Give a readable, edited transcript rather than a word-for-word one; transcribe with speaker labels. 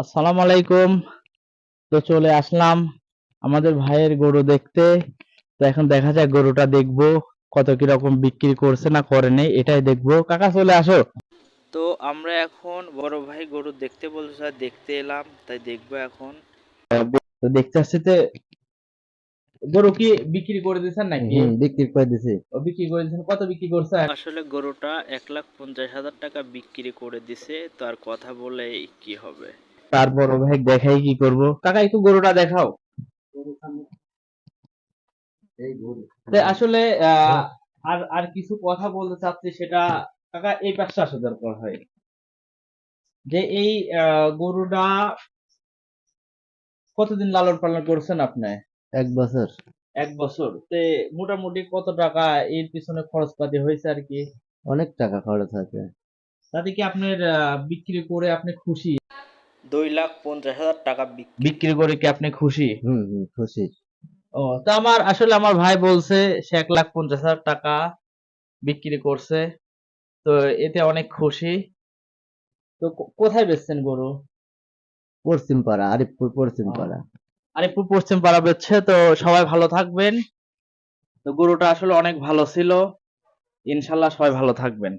Speaker 1: আসসালামু আলাইকুম। তো চলে আসলাম আমাদের ভাইয়ের গরু দেখতে। তো এখন দেখা যাক গরুটা দেখবো কত কিরকম বিক্রি করছে না করে নেই এটাই দেখবো। কাকা চলে আসো। তো আমরা এখন বড় ভাই গরু দেখতে বলছে, দেখতে এলাম, তাই দেখবো এখন। তো দেখতে আসছি তো গরু কি বিক্রি করে দিয়েছেন নাকি?
Speaker 2: বিক্রি করে দিছি।
Speaker 1: ও বিক্রি করে দিয়েছেন, কত বিক্রি করছেন? আসলে গরুটা 1,50,000 টাকা বিক্রি করে দিছে, তো আর কথা বলে কি হবে। তার বড় ভাই দেখাই কি করব। কাকা একটু গরুটা দেখাও।
Speaker 2: এই গরু
Speaker 1: আসলে আর আর কিছু কথা বলতে চাচ্ছি, সেটা কাকা এই পাশে আসা দরকার হয়। যে এই গরুটা কতদিন লালন পালন করছেন আপনি?
Speaker 2: 1 বছর।
Speaker 1: 1 বছর। মোটামুটি কত টাকা এর পিছনে খরচপাতি হয়েছে আর কি?
Speaker 2: অনেক টাকা খরচ আছে।
Speaker 1: তাতে কি আপনার বিক্রি করে আপনি খুশি? 2,50,000 টাকা বিক্রি করে কি আপনি খুশি?
Speaker 2: খুশি।
Speaker 1: ও, তা আমার ভাই বলছে সে 1,50,000 টাকা বিক্রি করছে। তো এতে অনেক খুশি। তো কোথায় বেচছেন গরু?
Speaker 2: পশ্চিম পাড়া, আরিফপুর পশ্চিম
Speaker 1: ও,
Speaker 2: পাড়া।
Speaker 1: আরিফপুর পশ্চিম পাড়া বেচছে। তো সবাই ভালো থাকবেন। তো গরুটা আসলে অনেক ভালো ছিল। ইনশাল্লাহ সবাই ভালো থাকবেন।